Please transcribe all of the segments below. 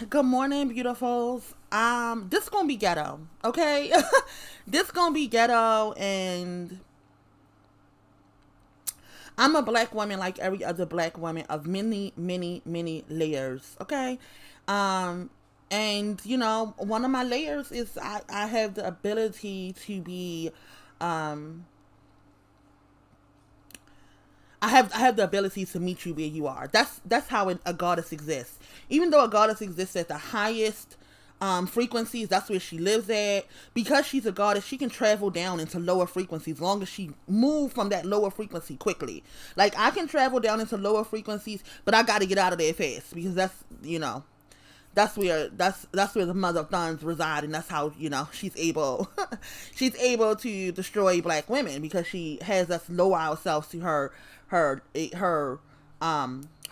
Good morning, beautifuls. This gonna be ghetto, okay? This gonna be ghetto, and I'm a black woman like every other black woman of many, many, many layers, okay? Um, and one of my layers is I have the ability to be, um, I have the ability to meet you where you are. That's how a goddess exists. Even though a goddess exists at the highest frequencies, that's where she lives at. Because she's a goddess, she can travel down into lower frequencies as long as she move from that lower frequency quickly. Like I can travel down into lower frequencies, but I got to get out of there fast because that's where the Mother of Thunnzz reside, and that's how she's able she's able to destroy black women because she has us lower ourselves to her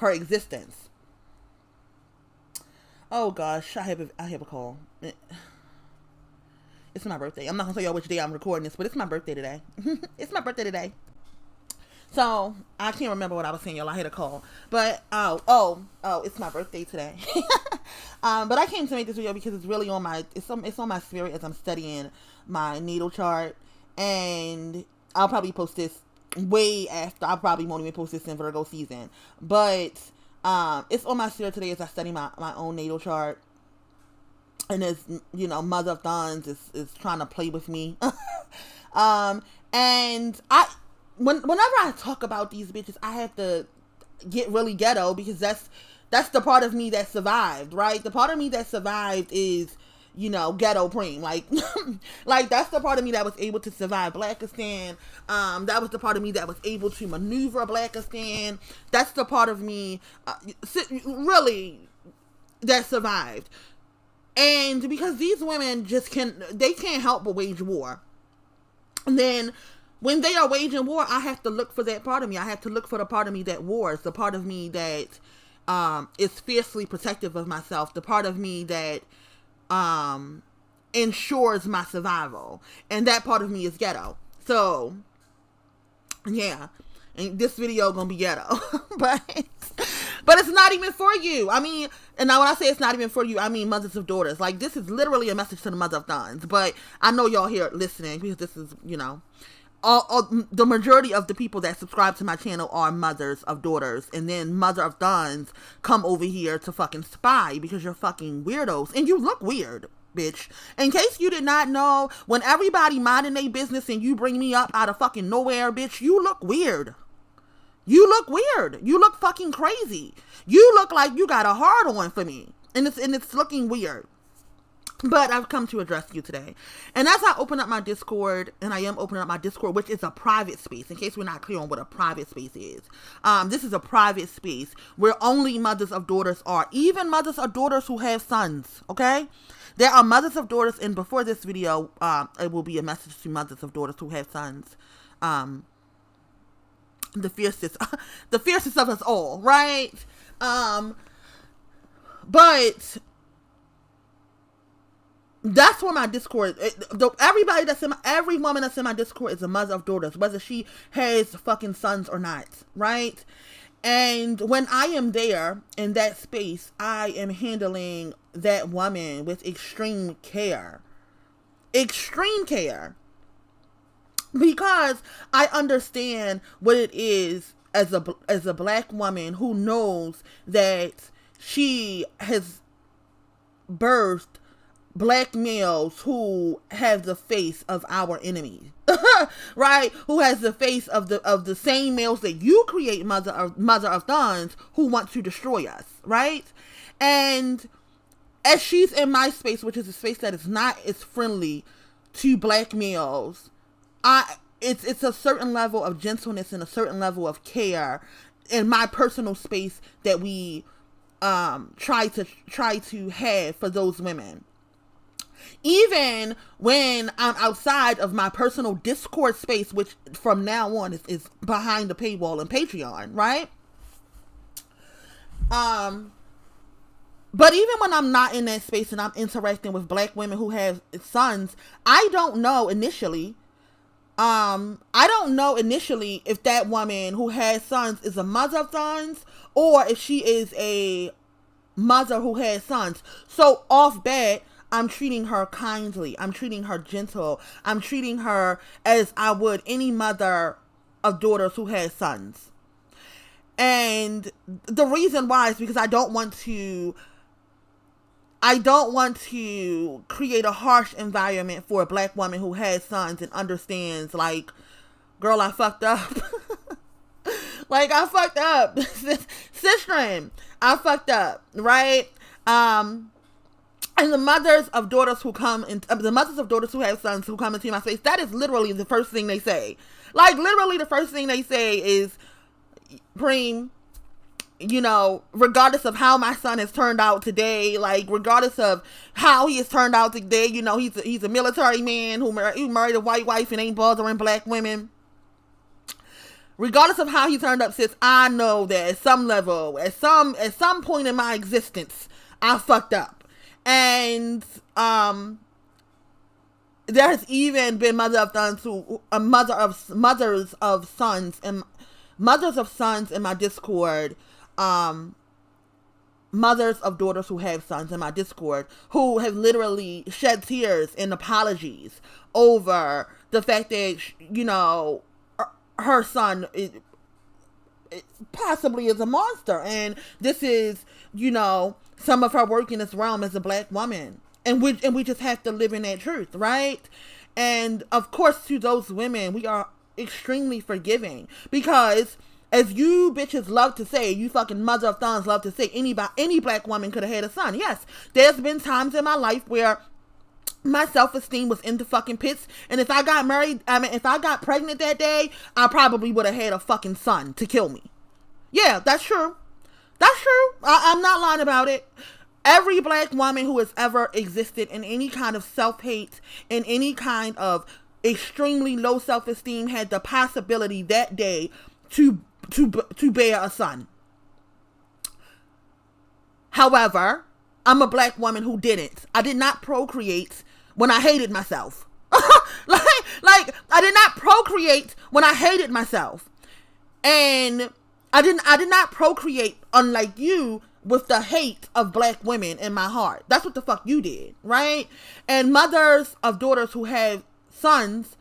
existence. Oh gosh, I have a call. It's my birthday. I'm not gonna tell y'all which day I'm recording this, but it's my birthday today. It's my birthday today. So I can't remember what I was saying, y'all. I had a call, but it's my birthday today. But I came to make this video because it's really on it's on my spirit as I'm studying my natal chart, and I'll probably post this way after. I probably won't even post this in Virgo season, but it's on my spirit today as I study my own natal chart. And as Mother of Thunnzz is trying to play with me. And whenever I talk about these bitches, I have to get really ghetto because that's the part of me that survived, right? The part of me that survived is, ghetto preem. Like, like that's the part of me that was able to survive Blackistan. That was the part of me that was able to maneuver Blackistan. That's the part of me, really, that survived. And because these women they can't help but wage war. And then when they are waging war, I have to look for that part of me. I have to look for the part of me that wars, the part of me that is fiercely protective of myself, the part of me that ensures my survival. And that part of me is ghetto. So, yeah. And this video gonna be ghetto. But it's not even for you. I mean, and now when I say it's not even for you, I mean mothers of daughters. Like, this is literally a message to the Mother of Thunnzz. But I know y'all here listening because this is, the majority of the people that subscribe to my channel are mothers of daughters. And then Mother of Thunnzz come over here to fucking spy because you're fucking weirdos. And you look weird, bitch. In case you did not know, when everybody minding their business and you bring me up out of fucking nowhere, bitch, you look weird. You look weird. You look fucking crazy. You look like you got a hard on for me. And it's looking weird. But I've come to address you today. And as I open up my Discord, and I am opening up my Discord, which is a private space, in case we're not clear on what a private space is. This is a private space where only mothers of daughters are. Even mothers of daughters who have sons, okay? There are mothers of daughters, and before this video, it will be a message to mothers of daughters who have sons. The fiercest of us all, right? But that's where my Discord, every woman that's in my Discord is a mother of daughters, whether she has fucking sons or not, right? And when I am there in that space, I am handling that woman with extreme care. Extreme care. Because I understand what it is as a black woman who knows that she has birthed black males who have the face of our enemies, right? Who has the face of the same males that you create, Mother of Thunnzz, who want to destroy us, right? And as she's in my space, which is a space that is not as friendly to black males, it's a certain level of gentleness and a certain level of care in my personal space that we try to have for those women. Even when I'm outside of my personal Discord space, which from now on is behind the paywall and Patreon, right? But even when I'm not in that space and I'm interacting with black women who have sons, I don't know initially if that woman who has sons is a Mother of Thunnzz or if she is a mother who had sons. So off bat, I'm treating her kindly. I'm treating her gentle. I'm treating her as I would any mother of daughters who had sons. And the reason why is because I don't want to create a harsh environment for a black woman who has sons and understands, like, girl, I fucked up. Like, I fucked up. Sistren, I fucked up, right? And the mothers of daughters who come in, the mothers of daughters who have sons who come into my space, that is literally the first thing they say. Like, literally the first thing they say is, Preem, you know, regardless of how my son has turned out today, like, regardless of how he has turned out today, you know, he's a military man who married a white wife and ain't bothering black women. Regardless of how he turned up, sis, I know that at some level, at some point in my existence, I fucked up. And there has even been Mother of Thunnzz who mothers of sons in my Discord, mothers of daughters who have sons in my Discord, who have literally shed tears and apologies over the fact that, you know, her son possibly is a monster, and this is, you know, some of her work in this realm as a black woman, and we just have to live in that truth, right? And of course, to those women, we are extremely forgiving, because as you bitches love to say, you fucking Mother of Thunnzz love to say, any black woman could have had a son. Yes, there's been times in my life where my self-esteem was in the fucking pits, and if I got pregnant that day, I probably would have had a fucking son to kill me. Yeah, that's true. That's true. I'm not lying about it. Every black woman who has ever existed in any kind of self-hate, in any kind of extremely low self-esteem, had the possibility that day to bear a son. However, I'm a black woman who didn't. I did not procreate when I hated myself. like I did not procreate when I hated myself. And I did not procreate, unlike you, with the hate of black women in my heart. That's what the fuck you did, right? And mothers of daughters who have sons,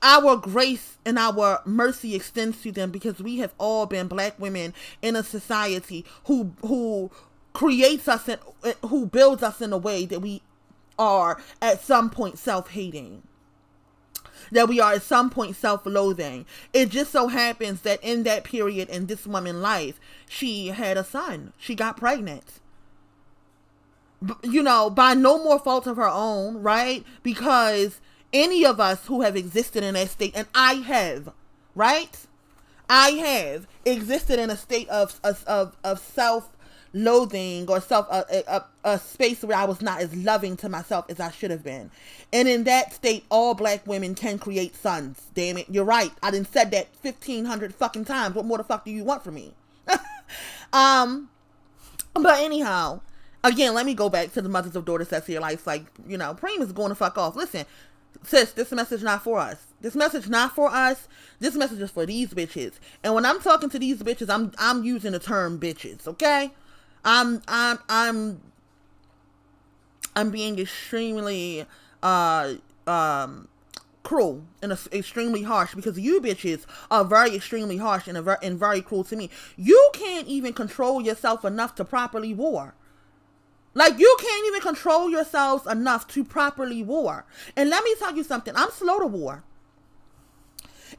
our grace and our mercy extends to them, because we have all been black women in a society who creates us and who builds us in a way that we are at some point self-hating, that we are at some point self-loathing. It just so happens that in that period in this woman's life, she had a son. She got pregnant. You know, by no more fault of her own, right? Because any of us who have existed in that state, and I have, right? I have existed in a state of self-loathing, or a space where I was not as loving to myself as I should have been. And in that state, all black women can create sons. Damn it, you're right. I done said that 1,500 fucking times. What more the fuck do you want from me? But anyhow, again, let me go back to the mothers of daughters that's here. Like, you know, Preem is going to fuck off. Listen, sis, this message not for us. This message not for us. This message is for these bitches. And when I'm talking to these bitches, I'm using the term bitches, okay? I'm being extremely cruel and extremely harsh, because you bitches are very extremely harsh and very cruel to me. You can't even control yourself enough to properly war. Like, you can't even control yourselves enough to properly war. And let me tell you something. I'm slow to war.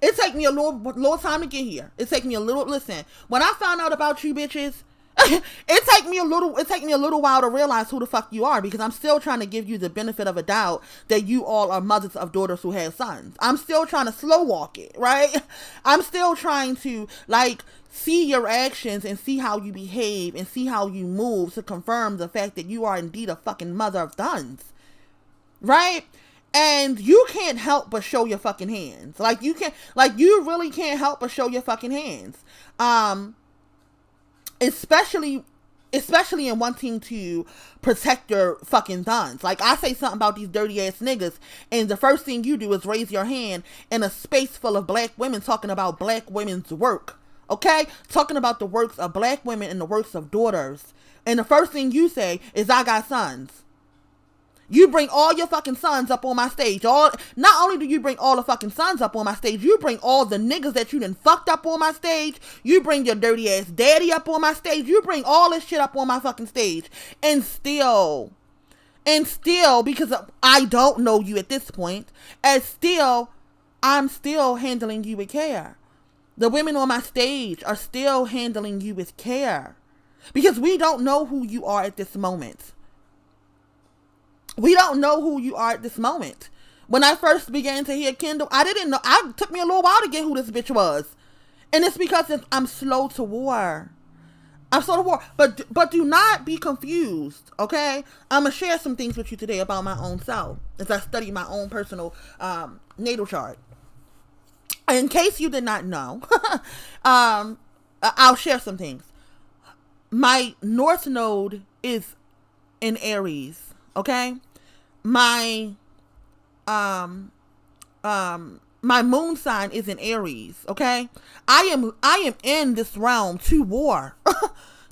It take me a little time to get here. It take me a little, listen, when I found out about you bitches, it take me a little while to realize who the fuck you are, because I'm still trying to give you the benefit of a doubt that you all are mothers of daughters who have sons. I'm still trying to slow walk it, right? I'm still trying to, like, see your actions and see how you behave and see how you move to confirm the fact that you are indeed a fucking Mother of Thunnzz, right? And you can't help but show your fucking hands. Like, you really can't help but show your fucking hands. Especially in wanting to protect your fucking Thunnzz. Like, I say something about these dirty ass niggas, and the first thing you do is raise your hand in a space full of black women talking about black women's work. Okay? Talking about the works of black women and the works of daughters. And the first thing you say is, I got sons. You bring all your fucking sons up on my stage. Not only do you bring all the fucking sons up on my stage, you bring all the niggas that you done fucked up on my stage. You bring your dirty ass daddy up on my stage. You bring all this shit up on my fucking stage. And still, because I don't know you at this point, I'm still handling you with care. The women on my stage are still handling you with care. Because we don't know who you are at this moment. We don't know who you are at this moment. When I first began to hear Kendall, I didn't know. It took me a little while to get who this bitch was. And it's because I'm slow to war. I'm slow to war. But do not be confused, okay? I'm going to share some things with you today about my own self as I study my own personal natal chart. In case you did not know, I'll share some things. My North Node is in Aries, okay? My moon sign is in Aries, okay? I am in this realm to war.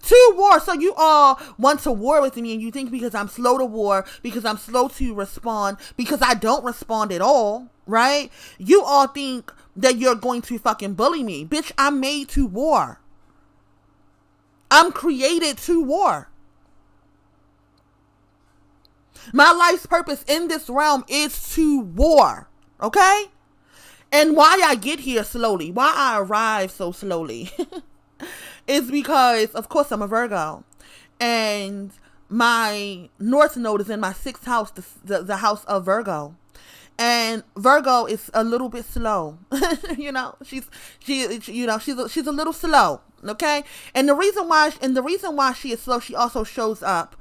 To war. So you all want to war with me, and you think because I'm slow to war, because I'm slow to respond, because I don't respond at all, right? You all think that you're going to fucking bully me. Bitch, I'm made to war. I'm created to war. My life's purpose in this realm is to war, okay? And why I get here slowly, why I arrive so slowly, is because, of course, I'm a Virgo. And my North Node is in my 6th house, the house of Virgo. And Virgo is a little bit slow. You know, she's a little slow, okay? And the reason why she is slow, she also shows up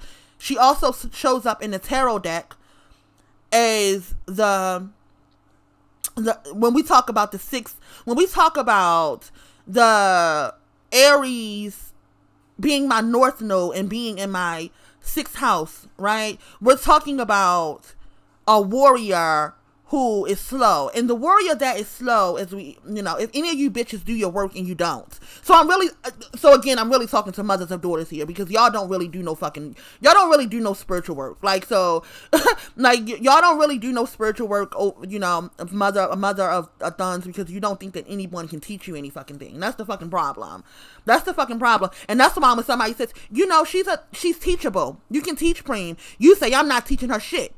in the tarot deck as when we talk about the Aries being my North Node and being in my 6th house, right? We're talking about a warrior who is slow. And the warrior that is slow is, if any of you bitches do your work and you don't. So again, I'm really talking to mothers of daughters here, because y'all don't really do no spiritual work. Like, so, like, y'all don't really do no spiritual work, a mother of Thunnzz, because you don't think that anyone can teach you any fucking thing. That's the fucking problem. And that's why when somebody says, she's teachable. You can teach Preem. You say, I'm not teaching her shit.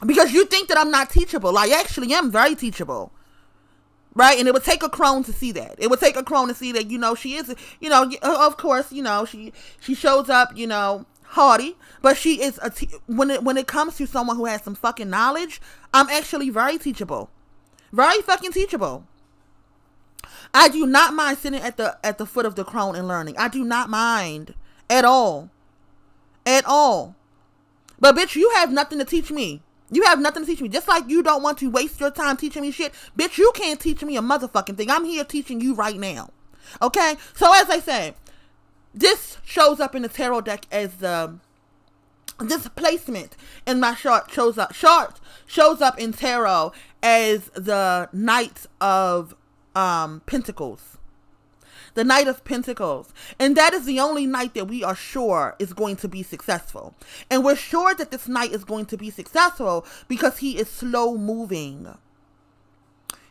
Because you think that I'm not teachable. I actually am very teachable. Right? And it would take a crone to see that. She is, of course, she shows up, haughty. But she is, when it comes to someone who has some fucking knowledge, I'm actually very teachable. Very fucking teachable. I do not mind sitting at the foot of the crone and learning. I do not mind. At all. At all. But bitch, you have nothing to teach me. You have nothing to teach me. Just like you don't want to waste your time teaching me shit. Bitch, you can't teach me a motherfucking thing. I'm here teaching you right now. Okay? So as I say, this shows up in the tarot deck as this placement in my chart shows up in tarot as the Knight of Pentacles. The Knight of Pentacles. And that is the only knight that we are sure is going to be successful. And we're sure that this knight is going to be successful because he is slow moving.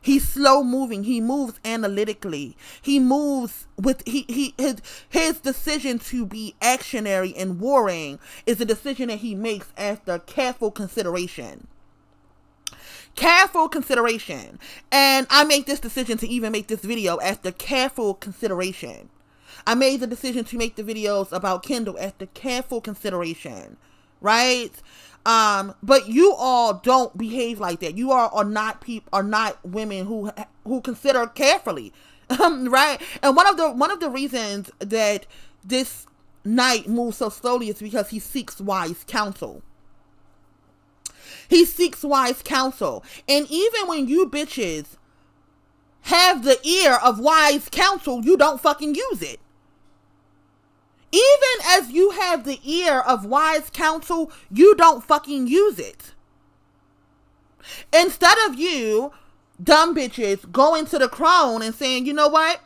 He's slow moving. He moves analytically. He moves with his decision to be actionary and warring is a decision that he makes after careful consideration. Careful consideration. And I made this decision to even make this video after careful consideration. I made the decision to make the videos about Kendall after careful consideration. Right? But you all don't behave like that. You are not women who consider carefully. Right? And one of the reasons that this knight moves so slowly is because he seeks wise counsel. He seeks wise counsel. And even when you bitches have the ear of wise counsel, you don't fucking use it. Even as you have the ear of wise counsel, you don't fucking use it. Instead of you, dumb bitches, going to the crone and saying, you know what?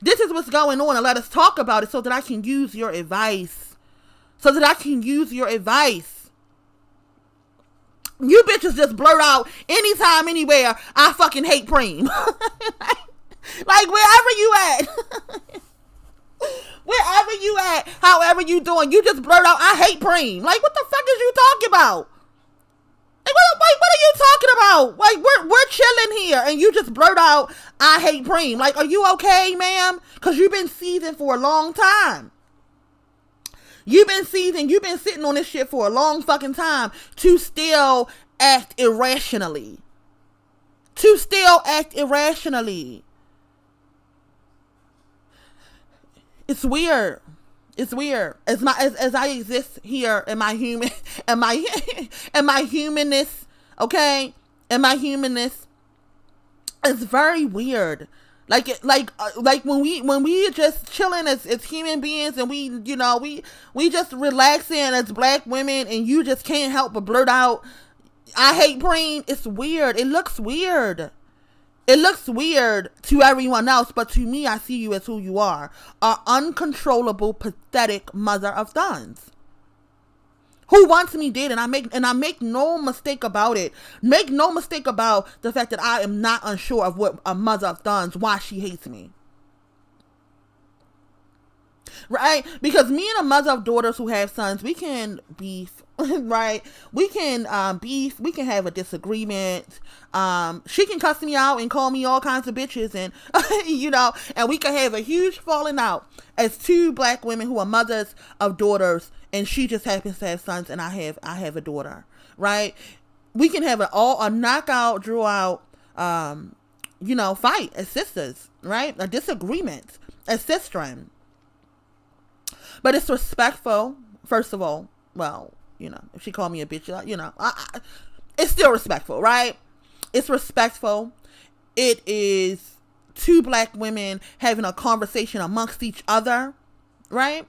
This is what's going on, and let us talk about it so that I can use your advice. So that I can use your advice. You bitches just blurt out anytime, anywhere, I fucking hate Preem. Like wherever you at. Wherever you at, however you doing, you just blurt out, I hate Preem. Like, what the fuck is you talking about? Like, what are you talking about? Like, we're chilling here, and you just blurt out, I hate Preem. Like, are you okay, ma'am? Because you've been seething for a long time. You've been seething, you've been sitting on this shit for a long fucking time to still act irrationally. To still act irrationally. It's weird. It's weird. As I exist here in my human, in my humanness, okay? In my humanness, it's very weird. Like when we just chilling as human beings, and we just relaxing as black women, and you just can't help but blurt out, I hate Preem. It's weird. It looks weird. It looks weird to everyone else, but to me, I see you as who you are. An uncontrollable, pathetic mother of Thunnzz. Who wants me dead, and I make no mistake about it. Make no mistake about the fact that I am not unsure of what a mother of Thunnzz, why she hates me. Right? Because me and a mother of daughters who have sons, we can beef, right? We can beef, we can have a disagreement. She can cuss me out and call me all kinds of bitches, and and we can have a huge falling out as two black women who are mothers of daughters, and she just happens to have sons, and I have a daughter, right? We can have a knockout, draw out, fight as sisters, right? A disagreement as sistren. But it's respectful, first of all. Well, if she called me a bitch, it's still respectful, right? It's respectful. It is two black women having a conversation amongst each other, right?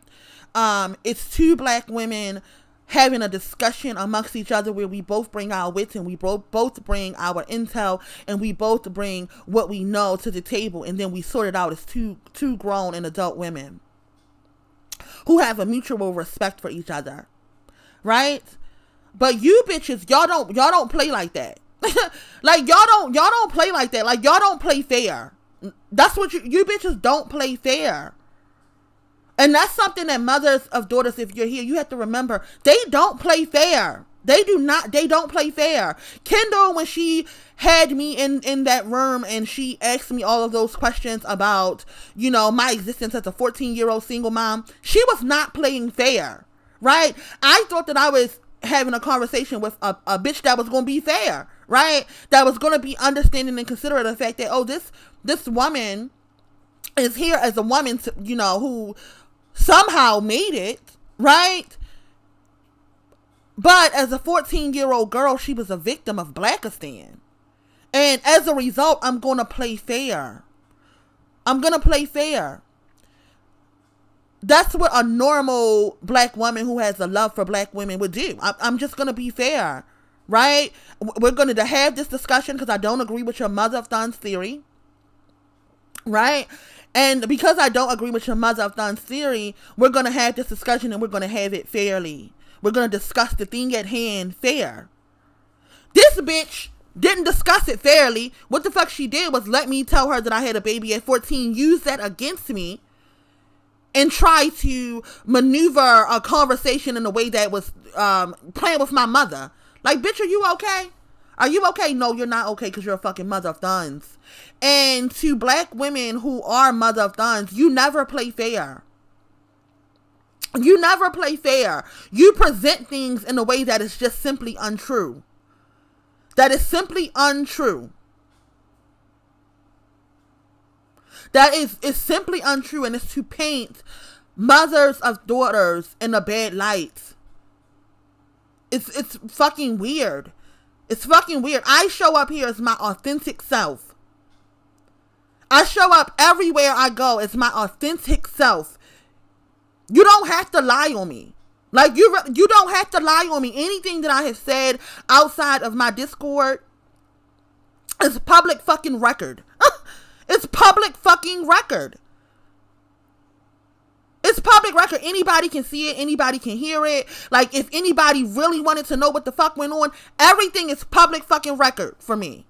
It's two black women having a discussion amongst each other where we both bring our wits, and we both bring our intel, and we both bring what we know to the table, and then we sort it out as two grown and adult women who have a mutual respect for each other, right? But you bitches, y'all don't play like that. Like y'all don't play like that. Like y'all don't play fair. That's what you bitches don't play fair. And that's something that mothers of daughters, if you're here, you have to remember. They don't play fair. They don't play fair. Kendall, when she had me in that room and she asked me all of those questions about, my existence as a 14-year-old single mom, she was not playing fair, right? I thought that I was having a conversation with a bitch that was going to be fair, right? That was going to be understanding and considerate of the fact that, this woman is here as a woman, who somehow made it, right? But as a 14-year-old girl, she was a victim of Blackistan. And as a result, I'm going to play fair. I'm going to play fair. That's what a normal black woman who has a love for black women would do. I'm just going to be fair, right? We're going to have this discussion because I don't agree with your Mother of Thunnzz theory, right? And because I don't agree with your Mother of Thunnzz theory, we're going to have this discussion, and we're going to have it fairly. We're going to discuss the thing at hand fair. This bitch didn't discuss it fairly. What the fuck she did was let me tell her that I had a baby at 14, use that against me, and try to maneuver a conversation in a way that was playing with my mother. Like, bitch, are you okay? Are you okay? No, you're not okay because you're a fucking Mother of Thunnzz. And to black women who are Mother of Thunnzz, you never play fair. You never play fair. You present things in a way that is just simply untrue. That is simply untrue. That is simply untrue, and it's to paint mothers of daughters in a bad light. It's fucking weird. It's fucking weird. I show up here as my authentic self. I show up everywhere I go as my authentic self. You don't have to lie on me. Like, you don't have to lie on me. Anything that I have said outside of my Discord is public fucking record. It's public fucking record. public record. Anybody can see it. Anybody can hear it. Like, if anybody really wanted to know what the fuck went on, everything is public fucking record for me.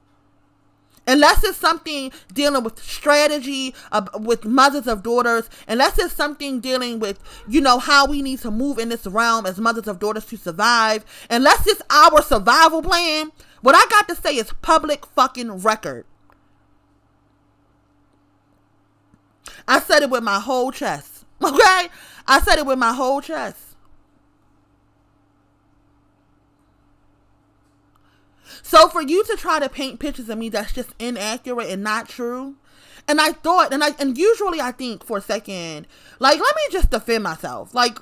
Unless it's something dealing with strategy, with mothers of daughters, unless it's something dealing with, how we need to move in this realm as mothers of daughters to survive, unless it's our survival plan, what I got to say is public fucking record. I said it with my whole chest. Okay? I said it with my whole chest. So for you to try to paint pictures of me that's just inaccurate and not true, and I thought, and usually I think for a second, like, let me just defend myself. Like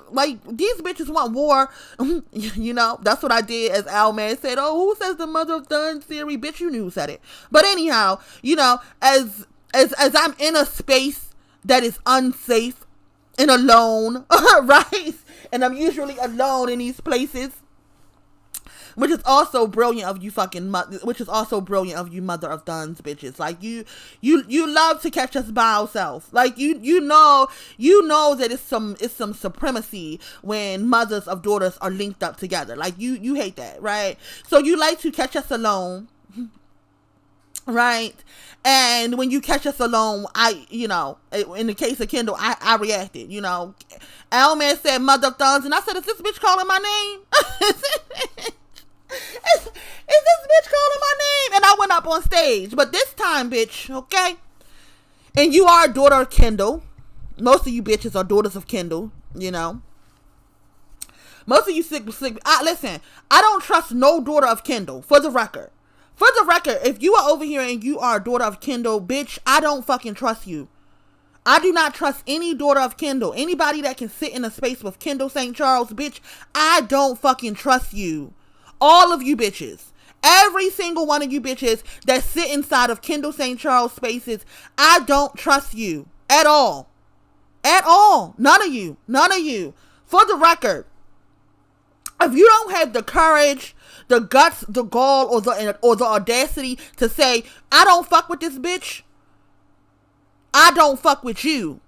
these bitches want war. That's what I did, as Al Man said. Oh, who says the Mother of Thunnzz theory? Bitch, you knew who said it. But anyhow, as I'm in a space that is unsafe and alone, right? And I'm usually alone in these places. Which is also brilliant of you Mother of Thunnzz bitches. Like, you love to catch us by ourselves. Like, you know that it's some supremacy when mothers of daughters are linked up together. Like, you hate that, right? So you like to catch us alone, right? And when you catch us alone, in the case of Kendall, I reacted, Al Man said Mother of Thunnzz, and I said, is this bitch calling my name? Is this bitch calling my name? And I went up on stage. But this time, bitch, okay? And you are a daughter of Kendall. Most of you bitches are daughters of Kendall, Most of you sick. Listen, I don't trust no daughter of Kendall, for the record. For the record, if you are over here and you are a daughter of Kendall, bitch, I don't fucking trust you. I do not trust any daughter of Kendall. Anybody that can sit in a space with Kendall St. Charles, bitch, I don't fucking trust you. All of you bitches, every single one of you bitches that sit inside of Kendall St. Charles spaces, I don't trust you at all. At all. None of you. For the record, if you don't have the courage, the guts, the gall, or the audacity to say, I don't fuck with this bitch, I don't fuck with you.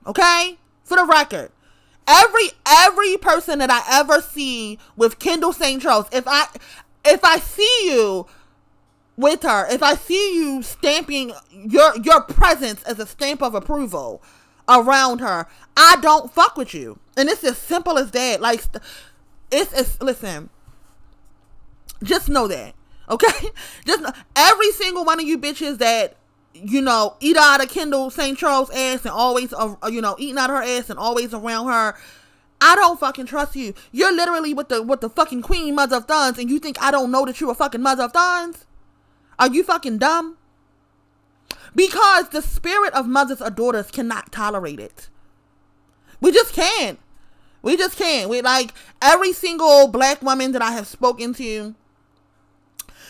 Okay? For the record. Every person that I ever see with Kendall St. Charles, if I see you with her, if I see you stamping your presence as a stamp of approval around her, I don't fuck with you. And it's as simple as that. Like, listen, just know that, okay? Just know, every single one of you bitches that eat out of Kendall St. Charles ass and always, eating out of her ass and always around her, I don't fucking trust you. You're literally with the fucking queen Mother of Thunnzz, and you think I don't know that you're a fucking Mother of Thunnzz? Are you fucking dumb? Because the spirit of mothers or daughters cannot tolerate it. We just can't. We like, every single black woman that I have spoken to,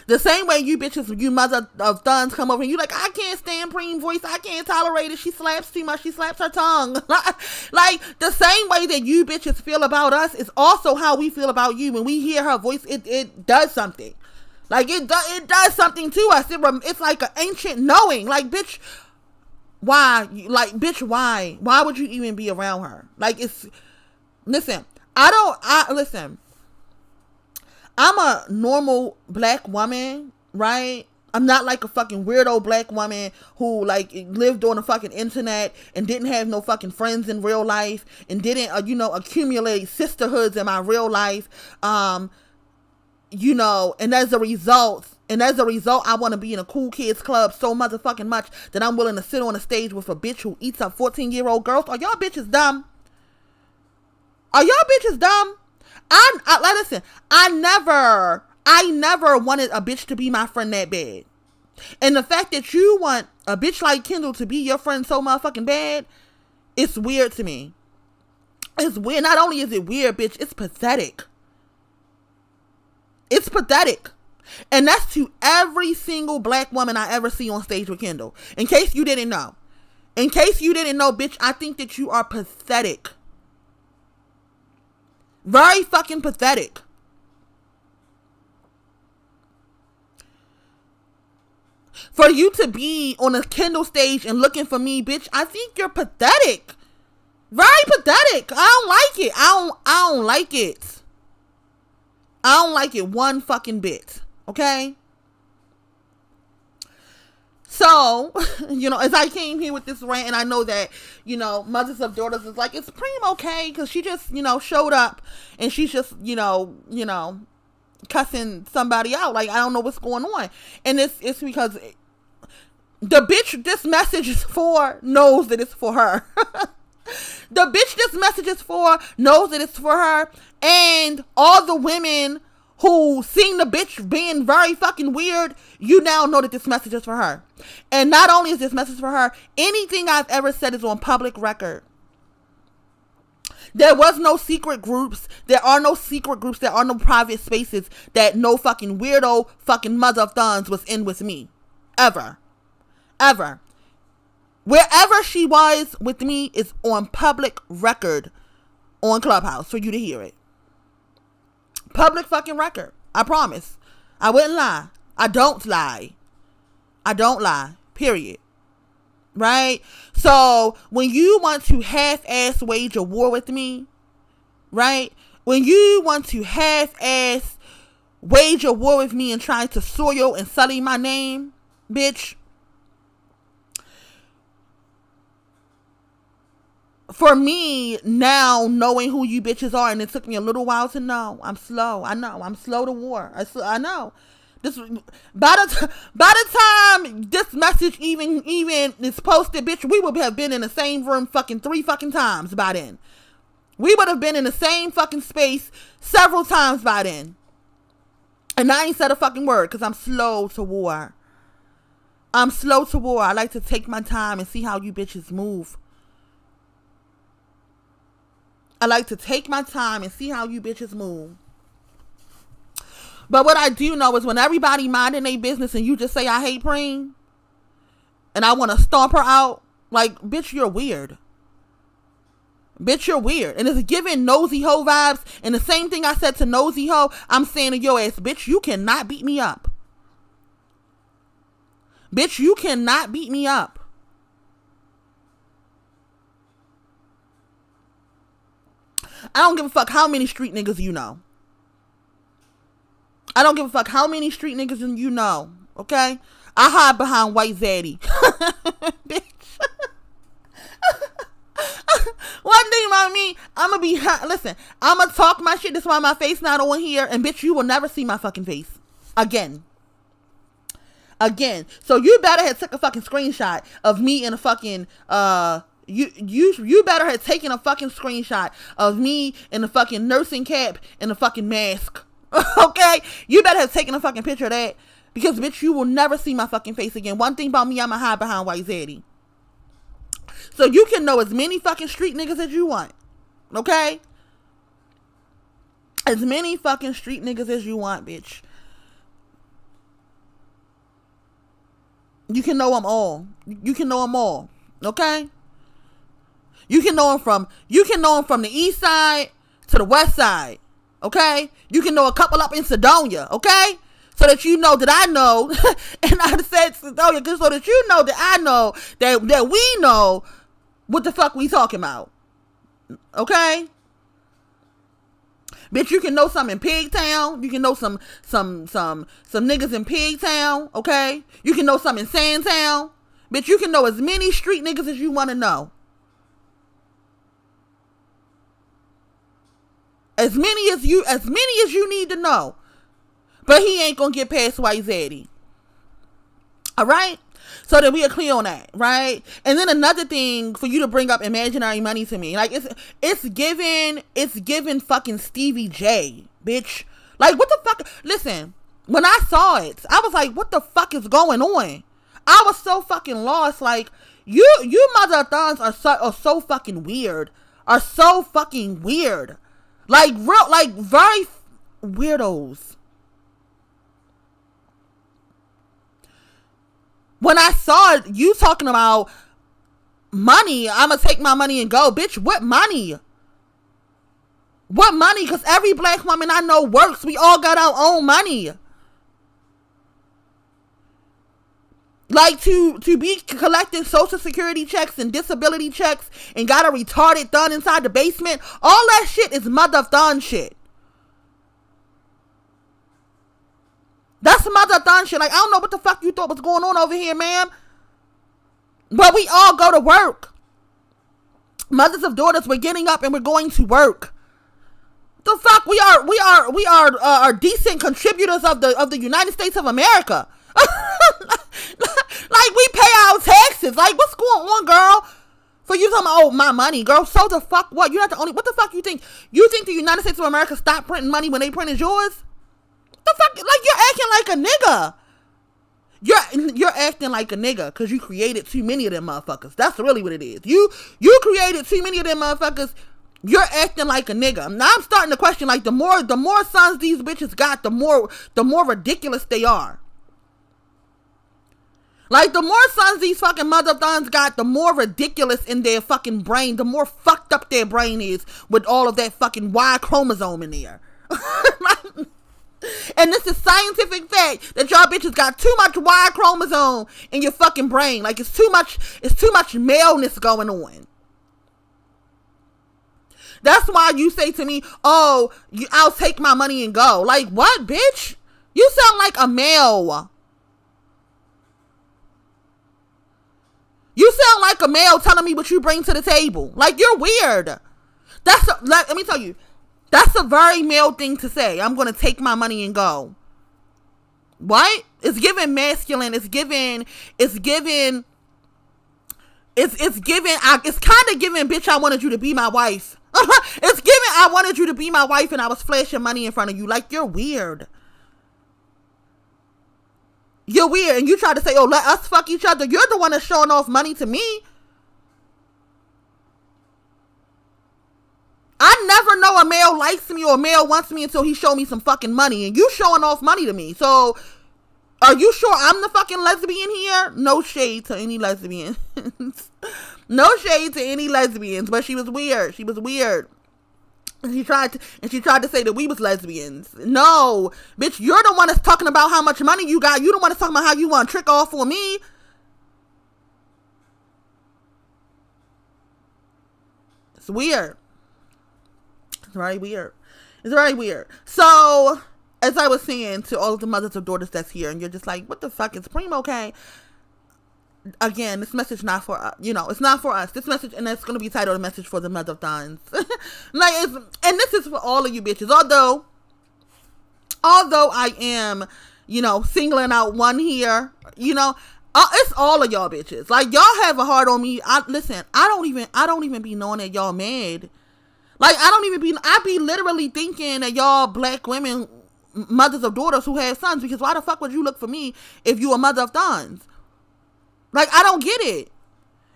the same way you bitches, you Mother of Thunnzz come over and you like, I can't stand Preem voice. I can't tolerate it. She slaps too much. She slaps her tongue. Like, the same way that you bitches feel about us is also how we feel about you. When we hear her voice, it does something. Like, it does something to us. It's like an ancient knowing. Like, bitch, why? Like, bitch, why? Why would you even be around her? Like, listen, listen. I'm a normal black woman, right? I'm not like a fucking weirdo black woman who like lived on the fucking internet and didn't have no fucking friends in real life and didn't, accumulate sisterhoods in my real life. And as a result, I want to be in a cool kids club so motherfucking much that I'm willing to sit on a stage with a bitch who eats up 14-year-old girls. Are y'all bitches dumb? Listen, I never wanted a bitch to be my friend that bad. And the fact that you want a bitch like Kendall to be your friend so motherfucking bad, it's weird to me. It's weird. Not only is it weird, bitch, it's pathetic. It's pathetic. And that's to every single black woman I ever see on stage with Kendall. In case you didn't know. Bitch, I think that you are pathetic. Very fucking pathetic. For you to be on a Kendall stage and looking for me, bitch, I think you're pathetic. Very pathetic. I don't like it. I don't like it. I don't like it one fucking bit. Okay? So, as I came here with this rant, and I know that, Mothers of Daughters is like, it's pretty okay, because she just, showed up, and she's just, cussing somebody out. Like, I don't know what's going on. And it's because the bitch this message is for knows that it's for her. The bitch this message is for knows that it's for her. And all the women who seen the bitch being very fucking weird, you now know that this message is for her. And not only is this message for her, anything I've ever said is on public record. There was no secret groups. There are no secret groups. There are no private spaces that no fucking weirdo fucking Mother of Thunnzz was in with me. Ever. Ever. Wherever she was with me is on public record on Clubhouse for you to hear it. Public fucking record. I promise. I wouldn't lie. I don't lie. I don't lie. Period. Right? So, when you want to half-ass wage a war with me, right? When you want to half-ass wage a war with me and try to soil and sully my name, bitch, for me, now knowing who you bitches are, and it took me a little while to know, I'm slow. I know. I'm slow to war. I know. This, by the time this message even is posted, bitch, we would have been in the same room fucking 3 fucking times by then. We would have been in the same fucking space several times by then. And I ain't said a fucking word because I'm slow to war. I'm slow to war. I like to take my time and see how you bitches move. I like to take my time and see how you bitches move. But what I do know is when everybody minding their business and you just say, I hate Preem, and I want to stomp her out, like, bitch, you're weird. Bitch, you're weird. And it's giving nosy hoe vibes. And the same thing I said to nosy hoe, I'm saying to your ass, bitch, you cannot beat me up. Bitch, you cannot beat me up. I don't give a fuck how many street niggas you know. I don't give a fuck how many street niggas you know. Okay? I hide behind white zaddy. Bitch. One thing about me, listen, I'm gonna talk my shit. That's why my face not on here. And bitch, you will never see my fucking face. Again. So you better have took a fucking screenshot of me in a fucking, you better have taken a fucking screenshot of me in a fucking nursing cap and a fucking mask. Okay? You better have taken a fucking picture of that. Because, bitch, you will never see my fucking face again. One thing about me, I'm a hide behind white zaddy. So you can know as many fucking street niggas as you want. Okay? As many fucking street niggas as you want, bitch. You can know them all. You can know them all. Okay? You can know them from the east side to the west side. Okay? You can know a couple up in Sedonia. Okay? So that you know that I know, and I said Sedonia just so that you know that I know that we know what the fuck we talking about. Okay? Bitch, you can know some in Pigtown. You can know some niggas in Pigtown. Okay? You can know some in Sandtown. Bitch, you can know as many street niggas as you want to know. As many as you need to know. But he ain't gonna get past white zaddy. Alright? So that we are clear on that, right? And then another thing for you to bring up imaginary money to me. Like it's given fucking Stevie J, bitch. Like what the fuck? Listen, when I saw it, I was like, what the fuck is going on? I was so fucking lost. Like, you Mother of Thunnzz are so fucking weird. Are so fucking weird. Like very weirdos. When I saw it, you talking about money, I'm gonna take my money and go. Bitch, what money? What money? Because every black woman I know works. We all got our own money. Like to be collecting social security checks and disability checks and got a retarded thun inside the basement. All that shit is Mother of Thunnzz shit. That's Mother of Thunnzz shit. Like, I don't know what the fuck you thought was going on over here, ma'am. But we all go to work. Mothers of daughters, we're getting up and we're going to work. The fuck, we are decent contributors of the United States of America. Like, we pay our taxes. Like, what's going on, girl? For you talking about, oh, my money, girl. So the fuck what? You're not the only. What the fuck you think? You think the United States of America stopped printing money when they printed yours? The fuck? Like, you're acting like a nigga. You're acting like a nigga because you created too many of them motherfuckers. That's really what it is. You created too many of them motherfuckers. You're acting like a nigga. Now I'm starting to question, like, the more sons these bitches got, the more ridiculous they are. Like, the more sons these fucking Mother of Thunnzz got, the more ridiculous in their fucking brain, the more fucked up their brain is with all of that fucking Y chromosome in there. And this is scientific fact that y'all bitches got too much Y chromosome in your fucking brain. Like, it's too much maleness going on. That's why you say to me, oh, I'll take my money and go. Like, what, bitch? You sound like a male. You sound like a male telling me what you bring to the table. Like, you're weird. Let me tell you, that's a very male thing to say. I'm going to take my money and go. What? It's giving masculine. It's kind of giving, bitch, I wanted you to be my wife. It's giving, I wanted you to be my wife and I was flashing money in front of you. Like, you're weird. You're weird. And you try to say, oh, let us fuck each other. You're the one that's showing off money to me. I never know a male likes me or a male wants me until he show me some fucking money. And you showing off money to me. So, are you sure I'm the fucking lesbian here? No shade to any lesbians. No shade to any lesbians. But she was weird. She was weird. And she tried to say that we was lesbians. No, bitch, you're the one that's talking about how much money you got. You the one that's talking about how you want to trick off for me. It's weird. It's very weird. It's very weird. So, as I was saying to all of the mothers of daughters that's here, and you're just like, what the fuck, is Primo okay? Again, this message not for us. It's not for us. This message, and it's going to be titled a message for the Mother of Thunnzz. And this is for all of you bitches. Although I am, singling out one here, it's all of y'all bitches. Like, y'all have a heart on me. Listen, I don't even be knowing that y'all mad. Like, I be literally thinking that y'all black women, mothers of daughters who have sons, because why the fuck would you look for me if you a Mother of Thunnzz? Like, I don't get it.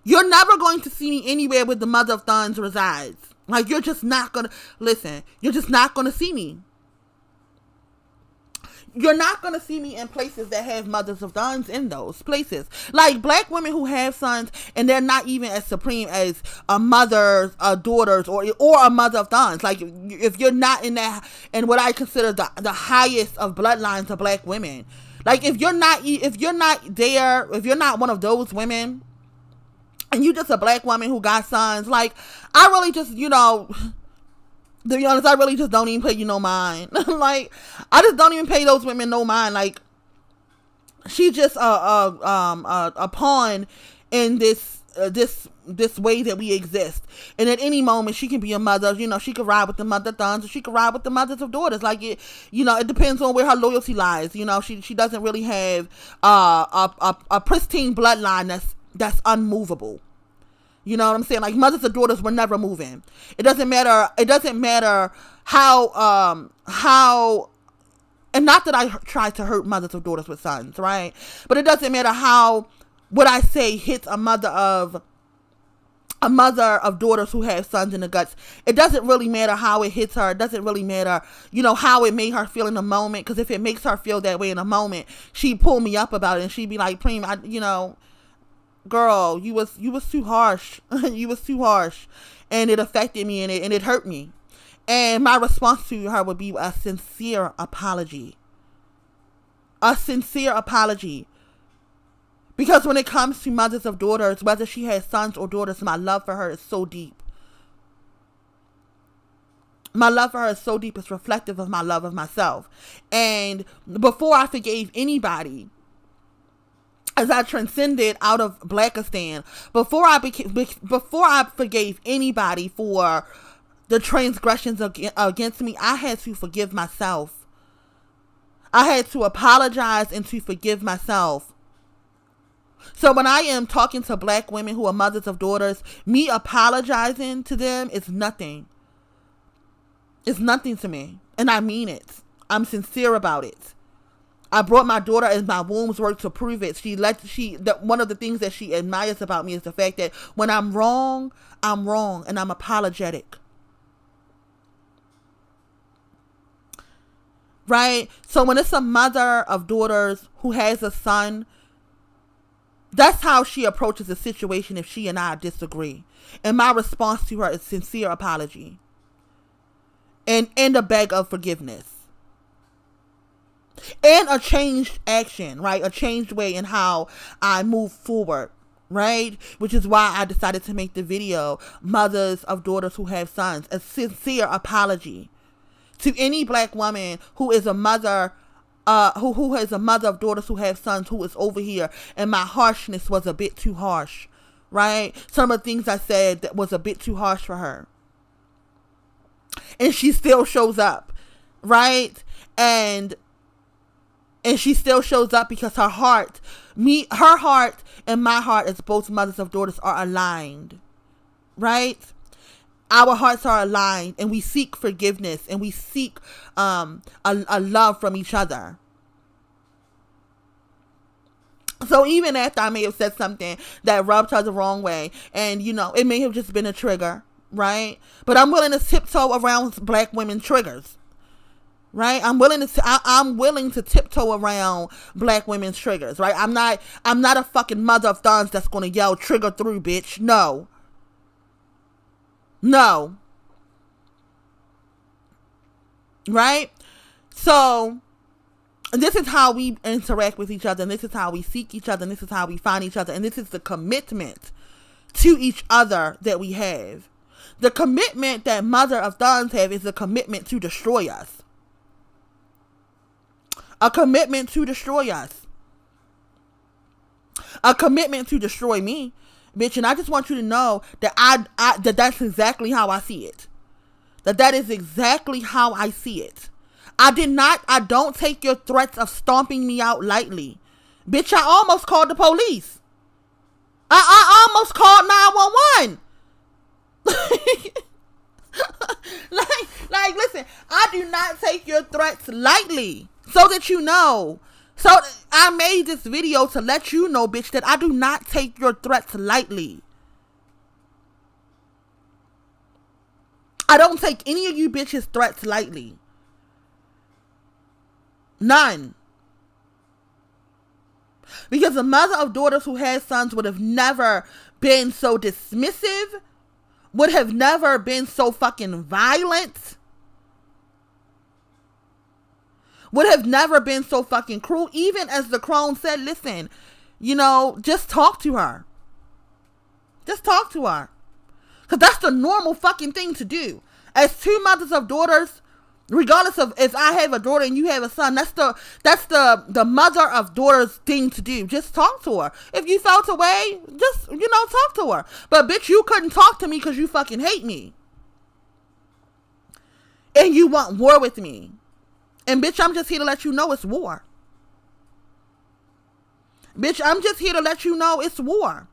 You're never going to see me anywhere where the Mother of Thunnzz resides. Like, you're just not going to, listen, you're just not going to see me. You're not going to see me in places that have Mothers of Thunnzz in those places. Like, black women who have sons and they're not even as supreme as a mother's, daughters, or a Mother of Thunnzz. Like, if you're not in what I consider the highest of bloodlines of black women. Like, if you're not one of those women, and you just a black woman who got sons, like, I really just, to be honest, I really just don't even pay you no mind. Like, I just don't even pay those women no mind. Like, she just a pawn in this way that we exist. And at any moment, she can be a mother. She could ride with the Mother of Thunnzz, or she could ride with the mothers of daughters. Like, it depends on where her loyalty lies. She doesn't really have a pristine bloodline that's unmovable. You know what I'm saying? Like, mothers of daughters were never moving. It doesn't matter how, and not that I try to hurt mothers of daughters with sons, right? But it doesn't matter how what I say hits a mother of daughters who have sons in the guts. It doesn't really matter how it hits her. It doesn't really matter, how it made her feel in the moment. Because if it makes her feel that way in a moment, she'd pull me up about it and she'd be like, Preem, girl, you was too harsh. You was too harsh. And it affected me and it hurt me. And my response to her would be a sincere apology. A sincere apology. Because when it comes to mothers of daughters, whether she has sons or daughters, my love for her is so deep. My love for her is so deep, it's reflective of my love of myself. And before I forgave anybody, as I transcended out of Blackistan, before I forgave anybody for the transgressions against me, I had to forgive myself. I had to apologize and to forgive myself. So when I am talking to black women who are mothers of daughters, me apologizing to them is nothing. It's nothing to me. And I mean it. I'm sincere about it. I brought my daughter as my womb's work to prove it. One of the things that she admires about me is the fact that when I'm wrong, and I'm apologetic. Right? So when it's a mother of daughters who has a son, that's how she approaches the situation if she and I disagree. And my response to her is sincere apology. And a beg of forgiveness. And a changed action, right? A changed way in how I move forward, right? Which is why I decided to make the video, Mothers of Daughters Who Have Sons. A sincere apology to any black woman who is a mother who is a mother of daughters who have sons, who is over here, and my harshness was a bit too harsh, right? Some of the things I said that was a bit too harsh for her. And she still shows up, right? And she still shows up because her heart and my heart as both mothers of daughters are aligned, right? Our hearts are aligned, and we seek forgiveness, and we seek a love from each other. So even after I may have said something that rubbed her the wrong way, and it may have just been a trigger, right? But I'm willing to tiptoe around black women triggers, right? I'm willing to tiptoe around black women's triggers, right? I'm not a fucking Mother of Thunnzz that's gonna yell trigger through, bitch. No. Right? So this is how we interact with each other, and this is how we seek each other, and this is how we find each other, and this is the commitment to each other that we have. The commitment that Mother of Thunnzz have is a commitment to destroy us. A commitment to destroy us. A commitment to destroy me. Bitch, and I just want you to know that that's exactly how I see it. That is exactly how I see it. I don't take your threats of stomping me out lightly. Bitch, I almost called the police. I almost called 911. Listen, I do not take your threats lightly. So that you know. So I made this video to let you know, bitch, that I do not take your threats lightly. I don't take any of you bitches' threats lightly. None. Because a mother of daughters who has sons would have never been so dismissive, would have never been so fucking violent, would have never been so fucking cruel. Even as the crone said, listen, just talk to her. Just talk to her. Because that's the normal fucking thing to do. As two mothers of daughters, regardless of if I have a daughter and you have a son, that's the mother of daughters thing to do. Just talk to her. If you felt away, just, talk to her. But bitch, you couldn't talk to me because you fucking hate me. And you want war with me. And bitch, I'm just here to let you know it's war. Bitch, I'm just here to let you know it's war.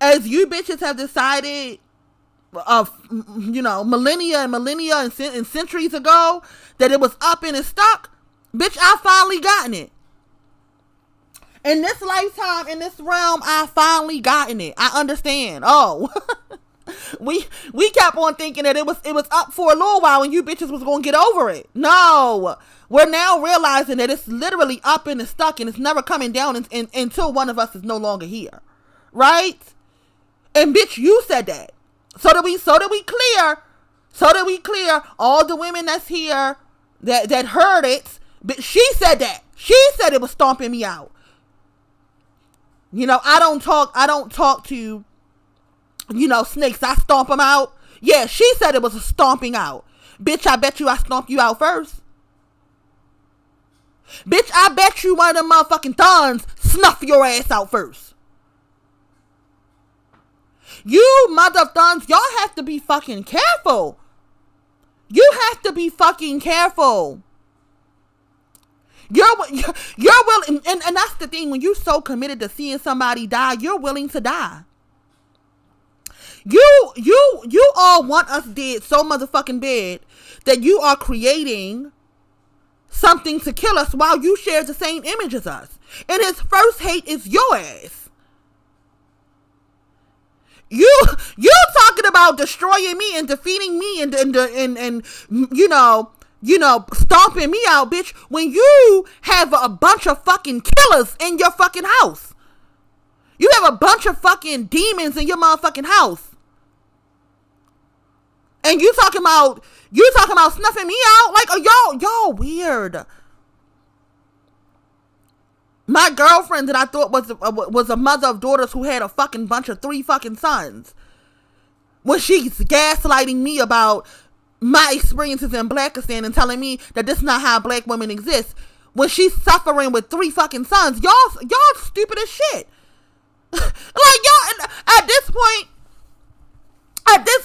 As you bitches have decided millennia and centuries ago that it was up and it's stuck, bitch, I finally gotten it. In this lifetime, in this realm, I finally gotten it. I understand. Oh. We kept on thinking that it was up for a little while and you bitches was gonna get over it. No, we're now realizing that it's literally up and it's stuck and it's never coming down until one of us is no longer here, right? And bitch, you said that. So that we clear all the women that's here that heard it. But she said that. She said it was stomping me out. You know, I don't talk to, you know, snakes. I stomp them out. Yeah, she said it was a stomping out. Bitch, I bet you I stomped you out first. Bitch, I bet you one of them motherfucking Thunnzz snuff your ass out first. You Mother of Thunnzz, y'all have to be fucking careful. You have to be fucking careful. You're willing, and that's the thing, when you're so committed to seeing somebody die, you're willing to die. You all want us dead so motherfucking bad that you are creating something to kill us while you share the same image as us. And his first hate is your ass. You talking about destroying me and defeating me and you know, stomping me out, bitch, when you have a bunch of fucking killers in your fucking house. You have a bunch of fucking demons in your motherfucking house. And you talking about snuffing me out? Like, y'all weird. My girlfriend that I thought was a mother of daughters who had a fucking bunch of 3 fucking sons, when she's gaslighting me about my experiences in Blackistan and telling me that this is not how black women exist, when she's suffering with 3 fucking sons, y'all stupid as shit. Like, y'all, at this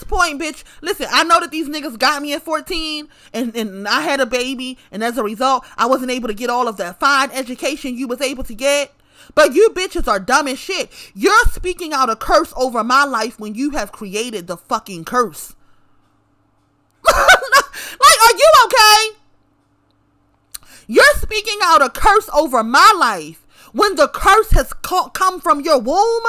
point, bitch, listen, I know that these niggas got me at 14 and I had a baby, and as a result, I wasn't able to get all of that fine education you was able to get. But you bitches are dumb as shit. You're speaking out a curse over my life when you have created the fucking curse. Like, are you okay? You're speaking out a curse over my life when the curse has come from your womb.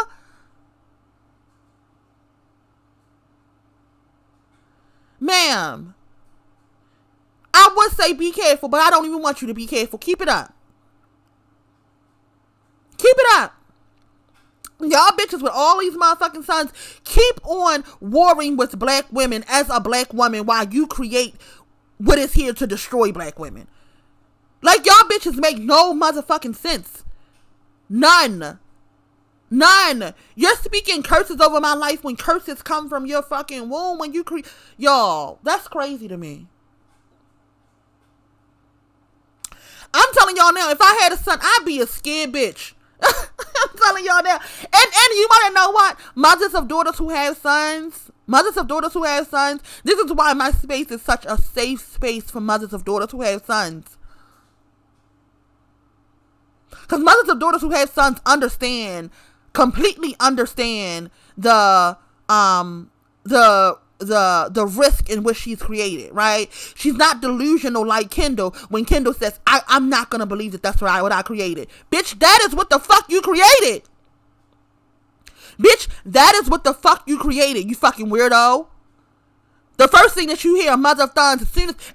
Ma'am, I would say be careful, but I don't even want you to be careful. Keep it up. Keep it up. Y'all bitches with all these motherfucking sons keep on warring with black women as a black woman while you create what is here to destroy black women. Like, y'all bitches make no motherfucking sense. None. You're speaking curses over my life when curses come from your fucking womb when you y'all, that's crazy to me. I'm telling y'all now, if I had a son, I'd be a scared bitch. I'm telling y'all now. And you want to know what? Mothers of daughters who have sons, this is why my space is such a safe space for mothers of daughters who have sons. Because mothers of daughters who have sons completely understand the risk in which she's created, right? She's not delusional like Kendall when Kendall says, I'm not going to believe that that's what I created. Bitch, that is what the fuck you created. Bitch, that is what the fuck you created, you fucking weirdo. The first thing that you hear, a Mother of Thunnzz,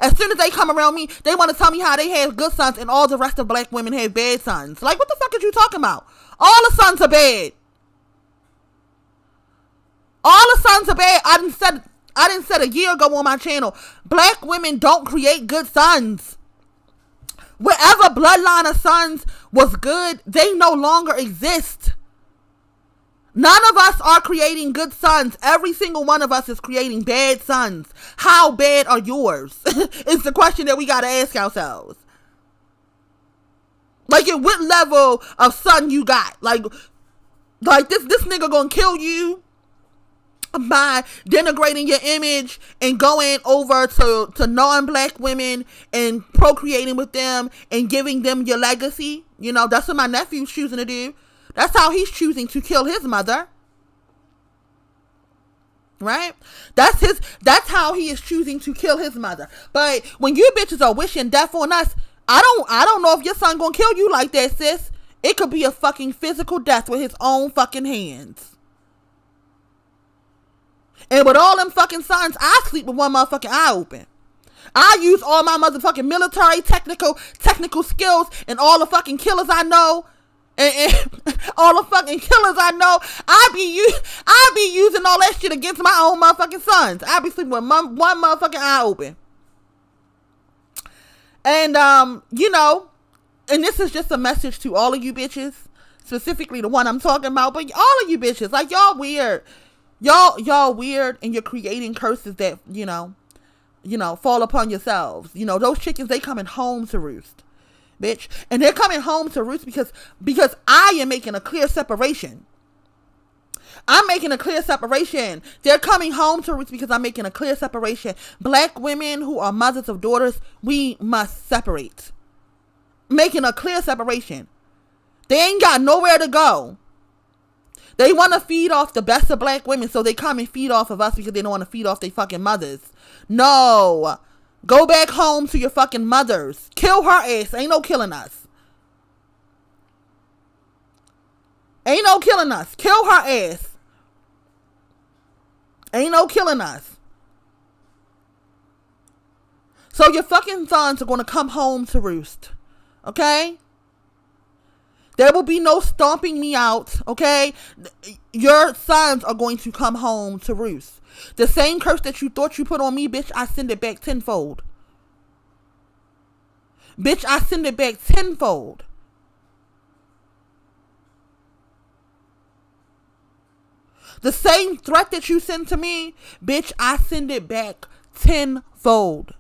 as soon as they come around me, they want to tell me how they have good sons and all the rest of black women have bad sons. Like, what the fuck are you talking about? All the sons are bad. All the sons are bad. I didn't said a year ago on my channel, black women don't create good sons. Wherever bloodline of sons was good, they no longer exist. None of us are creating good sons. Every single one of us is creating bad sons. How bad are yours? It's the question that we got to ask ourselves. Like, at what level of son you got? Like this nigga gonna kill you by denigrating your image and going over to non-black women and procreating with them and giving them your legacy. You know, that's what my nephew's choosing to do. That's how he's choosing to kill his mother. Right? That's how he is choosing to kill his mother. But when you bitches are wishing death on us, I don't know if your son gonna kill you like that, sis. It could be a fucking physical death with his own fucking hands. And with all them fucking sons, I sleep with one motherfucking eye open. I use all my motherfucking military technical skills and all the fucking killers I know. And all the fucking killers I know, I be using all that shit against my own motherfucking sons. I be sleeping with one motherfucking eye open. And, you know, and this is just a message to all of you bitches, specifically the one I'm talking about, but all of you bitches, like, y'all weird. Y'all weird, and you're creating curses that, fall upon yourselves. Those chickens, they coming home to roost, bitch. And they're coming home to roost because I am making a clear separation. I'm making a clear separation. They're coming home to roost because I'm making a clear separation. Black women who are mothers of daughters, we must separate. Making a clear separation. They ain't got nowhere to go. They want to feed off the best of black women, so they come and feed off of us because they don't want to feed off their fucking mothers. No. Go back home to your fucking mothers. Kill her ass. Ain't no killing us. Ain't no killing us. Kill her ass. Ain't no killing us. So your fucking sons are going to come home to roost. Okay? There will be no stomping me out. Okay? Your sons are going to come home to roost. The same curse that you thought you put on me, bitch, I send it back tenfold. Bitch, I send it back tenfold. The same threat that you send to me, bitch, I send it back tenfold.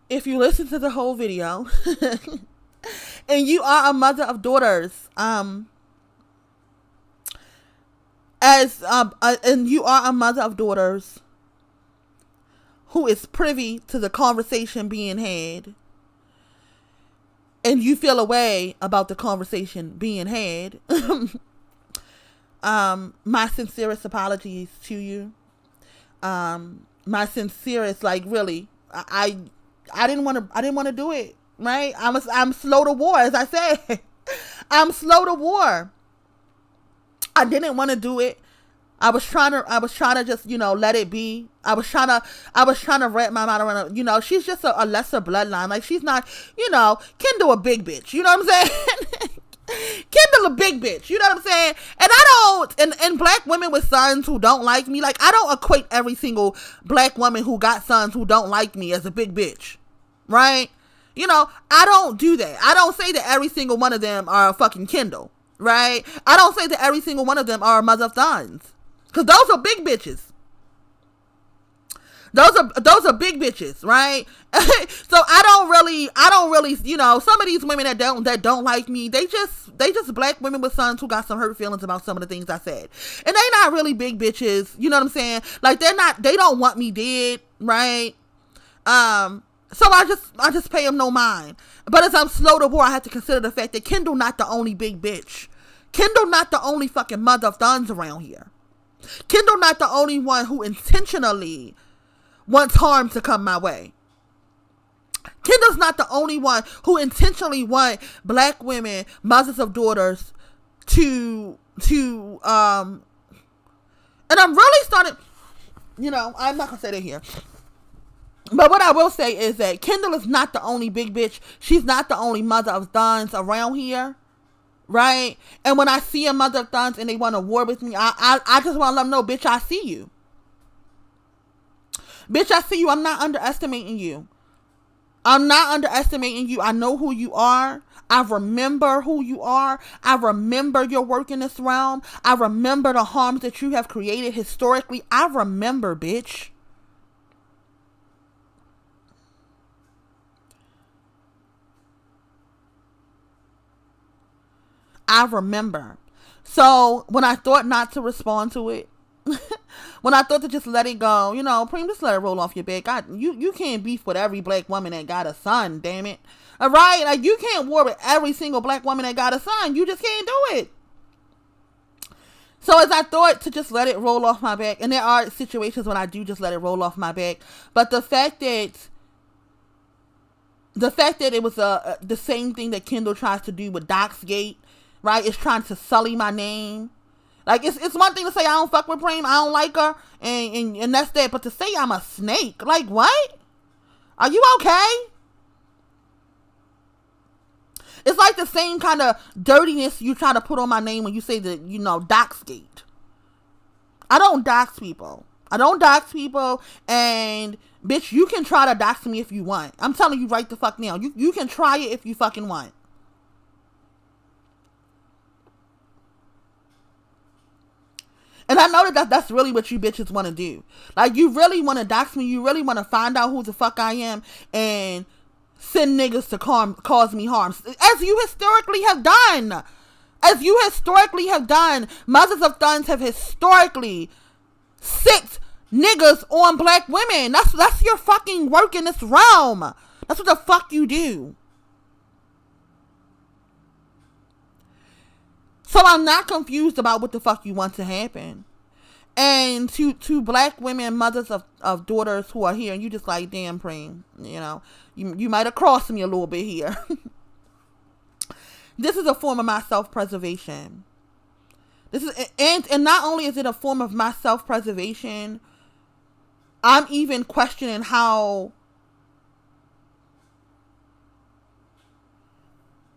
If you listen to the whole video and you are a mother of daughters, and you are a mother of daughters who is privy to the conversation being had, and you feel a way about the conversation being had, my sincerest apologies to you. My sincerest, like, really, I didn't want to do it, right? I'm slow to war, as I said. I'm slow to war. I didn't want to do it. I was trying to just, let it be. I was trying to wrap my mind around, she's just a lesser bloodline. Like, she's not, Kendall a big bitch. You know what I'm saying? Kendall a big bitch. You know what I'm saying? And I don't, and black women with sons who don't like me, like, I don't equate every single black woman who got sons who don't like me as a big bitch. Right? I don't do that. I don't say that every single one of them are a fucking Kendall. Right? I don't say that every single one of them are a Mother of Thunnzz. Because those are big bitches. Those are big bitches, right? So I don't really, some of these women that don't like me, they just black women with sons who got some hurt feelings about some of the things I said. And they not really big bitches, you know what I'm saying? Like, they don't want me dead, right? So I just pay them no mind. But as I'm slow to war, I have to consider the fact that Kendall not the only big bitch. Kendall not the only fucking Mother of Thunnzz around here. Kendall not the only one who intentionally wants harm to come my way. Kendall's not the only one who intentionally want black women, mothers of daughters, to and I'm really starting, I'm not gonna say that here. But what I will say is that Kendall is not the only big bitch. She's not the only Mother of Thunnzz around here. Right? And when I see a Mother of Thunnzz and they want to war with me, I just want to let them know, bitch, I see you. Bitch, I see you. I'm not underestimating you. I'm not underestimating you. I know who you are. I remember who you are. I remember your work in this realm. I remember the harms that you have created historically. I remember, bitch. I remember. So when I thought not to respond to it, when I thought to just let it go, Preem, just let it roll off your back. You can't beef with every black woman that got a son, damn it. All right? Like, you can't war with every single black woman that got a son. You just can't do it. So as I thought to just let it roll off my back, and there are situations when I do just let it roll off my back, but the fact that it was the same thing that Kendall tries to do with Doxgate, right? It's trying to sully my name. Like, it's one thing to say I don't fuck with Preem, I don't like her, and that's that. But to say I'm a snake, like, what? Are you okay? It's like the same kind of dirtiness you try to put on my name when you say that, Doxgate. I don't dox people. I don't dox people, and bitch, you can try to dox me if you want. I'm telling you right the fuck now. You can try it if you fucking want. And I know that's really what you bitches want to do. Like, you really want to dox me. You really want to find out who the fuck I am and send niggas to cause me harm. As you historically have done. As you historically have done. Mothers of Thunnzz have historically sicked niggas on black women. That's your fucking work in this realm. That's what the fuck you do. So I'm not confused about what the fuck you want to happen. And to black women, mothers of daughters who are here, and you just like, damn, Preem, you might have crossed me a little bit here. This is a form of my self-preservation. This is, and not only is it a form of my self-preservation, I'm even questioning how,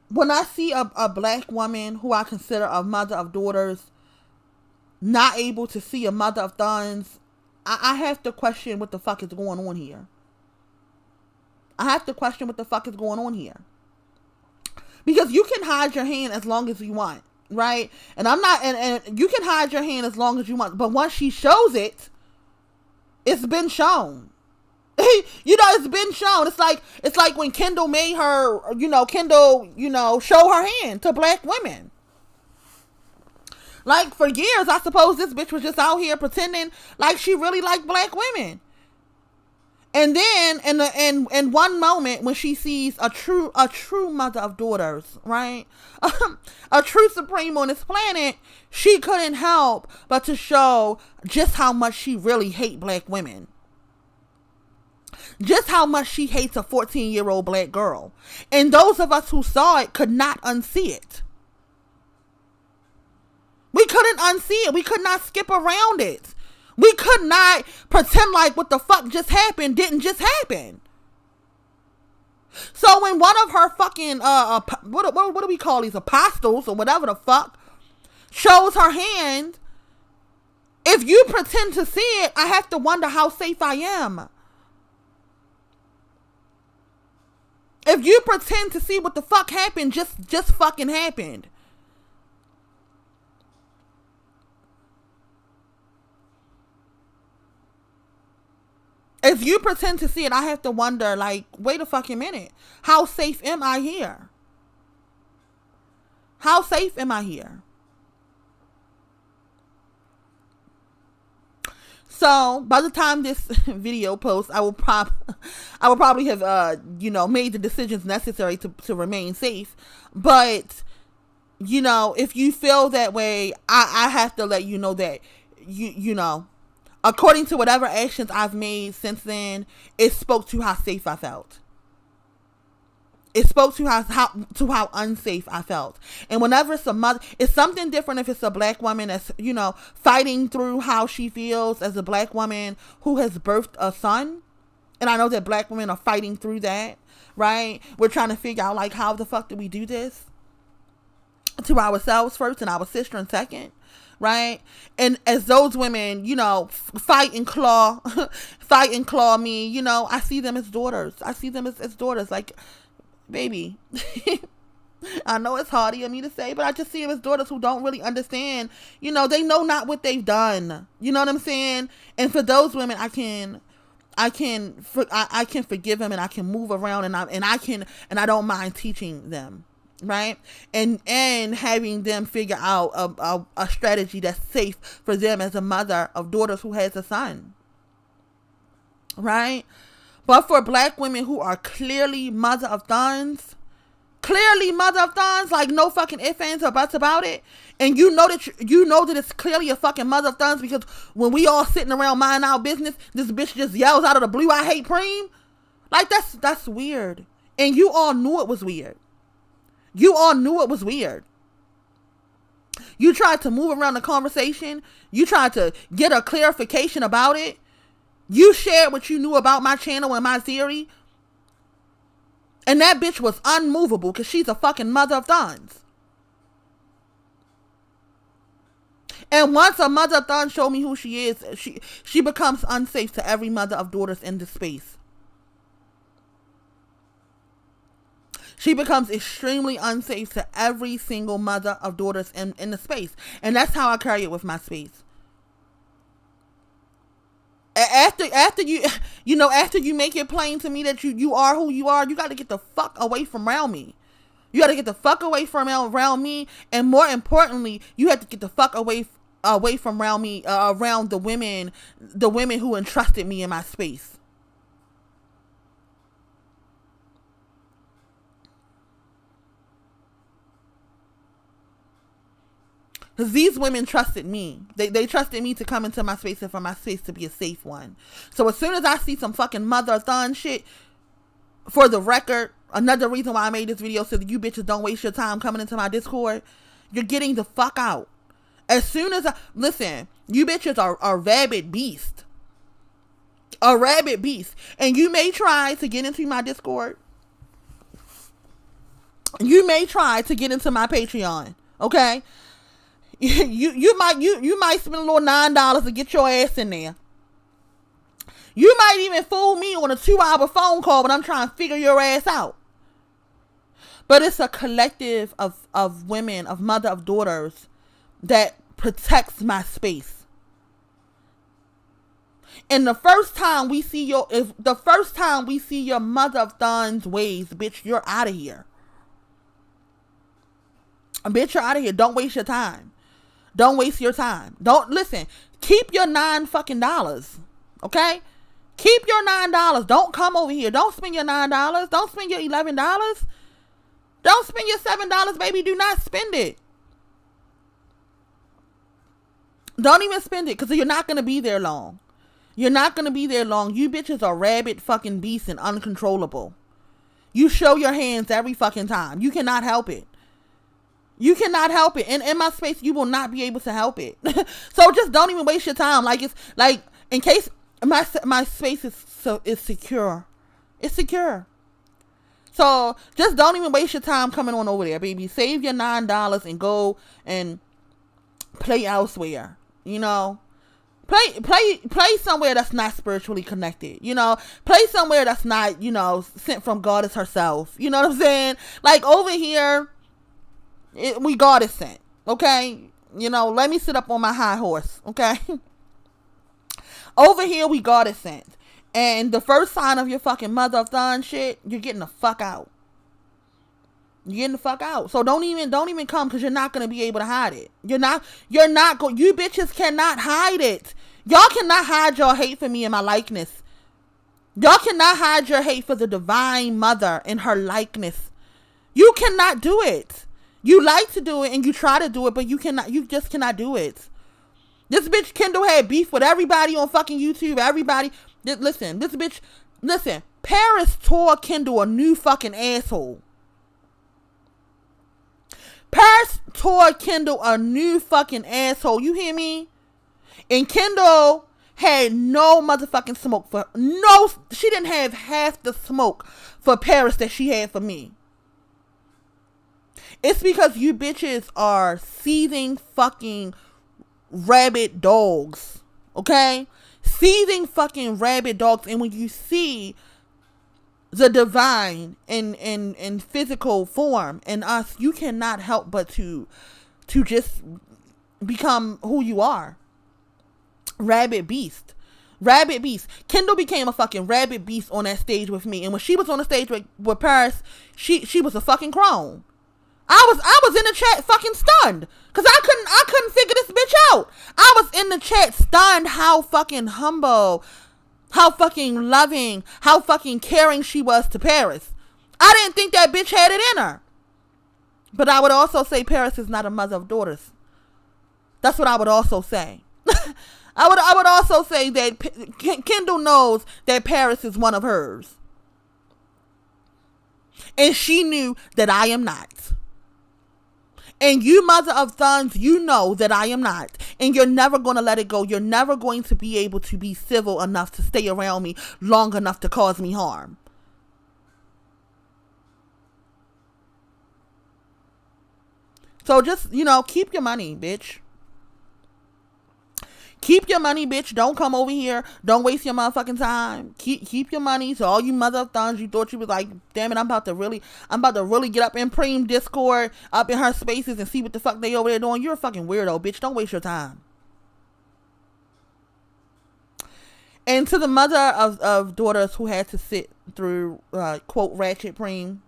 when I see a black woman who I consider a mother of daughters not able to see a mother of Thunnzz, I have to question what the fuck is going on here. I have to question what the fuck is going on here. Because you can hide your hand as long as you want, right? And I'm not, and you can hide your hand as long as you want. But once she shows it, it's been shown. It's been shown. It's like when Kendall made her, show her hand to black women. Like, for years, I suppose this bitch was just out here pretending like she really liked black women. And then, in one moment, when she sees a true mother of daughters, right? A true supreme on this planet, she couldn't help but to show just how much she really hates black women. Just how much she hates a 14-year-old black girl. And those of us who saw it could not unsee it. We couldn't unsee it. We could not skip around it. We could not pretend like what the fuck just happened didn't just happen. So when one of her fucking, what do we call these, apostles or whatever the fuck, shows her hand, if you pretend to see it, I have to wonder how safe I am. If you pretend to see what the fuck happened, just fucking happened. If you pretend to see it, I have to wonder, like, wait a fucking minute. How safe am I here? How safe am I here? So by the time this video posts, I will probably have made the decisions necessary to remain safe. But if you feel that way, I have to let you know that according to whatever actions I've made since then, it spoke to how safe I felt. It spoke to how unsafe I felt. And whenever it's a mother, it's something different if it's a black woman that's, fighting through how she feels as a black woman who has birthed a son. And I know that black women are fighting through that, right? We're trying to figure out, like, how the fuck do we do this? To ourselves first and our sister in second, right? And as those women, fight and claw me, I see them as daughters. I see them as daughters, like, baby. I know it's hard of me to say, but I just see them as daughters who don't really understand. They know not what they've done. You know what I'm saying? And for those women, I can forgive them, and I can move around, and I don't mind teaching them, right? And having them figure out a strategy that's safe for them as a mother of daughters who has a son, right? But for black women who are clearly Mother of Thunnzz, like no fucking ifs, ands, or buts about it, and you know that it's clearly a fucking Mother of Thunnzz, because when we all sitting around minding our business, this bitch just yells out of the blue, "I hate Preem." Like, that's weird. And you all knew it was weird. You all knew it was weird. You tried to move around the conversation. You tried to get a clarification about it. You shared what you knew about my channel and my theory. And that bitch was unmovable because she's a fucking Mother of Thunnzz. And once a Mother of Thunnzz show me who she is, she becomes unsafe to every mother of daughters in this space. She becomes extremely unsafe to every single mother of daughters in the space. And that's how I carry it with my space. After you make it plain to me that you are who you are, you got to get the fuck away from around me. You got to get the fuck away from around me. And more importantly, you have to get the fuck away from around me, around the women who entrusted me in my space. Because these women trusted me. They trusted me to come into my space and for my space to be a safe one. So as soon as I see some fucking Mother of Thunnzz shit, for the record, another reason why I made this video so that you bitches don't waste your time coming into my Discord, you're getting the fuck out. As soon as listen, you bitches are rabid beast. A rabid beast. And you may try to get into my Discord. You may try to get into my Patreon. Okay? You might spend a little $9 to get your ass in there. You might even fool me on a 2-hour phone call when I'm trying to figure your ass out. But it's a collective of women, of mother of daughters, that protects my space. And the first time we see your Mother of Thunnzz ways, bitch, you're out of here. Bitch, you're out of here. Don't waste your time. Don't waste your time. Don't listen. Keep your $9 okay? Keep your $9. Don't come over here. Don't spend your $9. Don't spend your $11. Don't spend your $7, baby. Do not spend it. Don't even spend it, because you're not going to be there long. You're not going to be there long. You bitches are rabid fucking beasts and uncontrollable. You show your hands every fucking time. You cannot help it. You cannot help it. And in my space, you will not be able to help it. So just don't even waste your time. Like, it's like, in case my space is secure. It's secure. So just don't even waste your time coming on over there, baby. Save your $9 and go and play elsewhere. You know, play somewhere that's not spiritually connected. You know, play somewhere that's not, sent from Goddess herself. You know what I'm saying? Like, over here, we Goddess sent. Okay, let me sit up on my high horse. Okay. Over here, we Goddess sent. And the first sign of your fucking Mother of Thunnzz shit, you're getting the fuck out. You're getting the fuck out. So don't even come, because you're not going to be able to hide it. You bitches cannot hide it. Y'all cannot hide your hate for me and my likeness. Y'all cannot hide your hate for the Divine Mother and her likeness. You cannot do it. You like to do it and you try to do it, but you just cannot do it. This bitch Kendall had beef with everybody on fucking YouTube. Everybody. Listen, Paris tore Kendall a new fucking asshole. Paris tore Kendall a new fucking asshole. You hear me? And Kendall had no motherfucking smoke she didn't have half the smoke for Paris that she had for me. It's because you bitches are seething fucking rabid dogs. Okay? Seething fucking rabid dogs. And when you see the divine in physical form in us, you cannot help but to just become who you are. Rabid beast. Rabid beast. Kendall became a fucking rabid beast on that stage with me. And when she was on the stage with Paris, she was a fucking crone. I was in the chat fucking stunned, because I couldn't figure this bitch out. I was in the chat stunned how fucking humble, how fucking loving, how fucking caring she was to Paris. I didn't think that bitch had it in her. But I would also say Paris is not a mother of daughters. That's what I would also say. I would also say that Kendall knows that Paris is one of hers. And she knew that I am not. And you, Mother of Thunnzz, you know that I am not. And you're never going to let it go. You're never going to be able to be civil enough to stay around me long enough to cause me harm. So just, keep your money, bitch. Keep your money, bitch. Don't come over here. Don't waste your motherfucking time. Keep your money. So all you Mother of Thunnzz, you thought you was like, damn it, I'm about to really get up in Preem Discord, up in her spaces and see what the fuck they over there doing. You're a fucking weirdo, bitch. Don't waste your time. And to the mother of daughters who had to sit through, quote, ratchet Preem.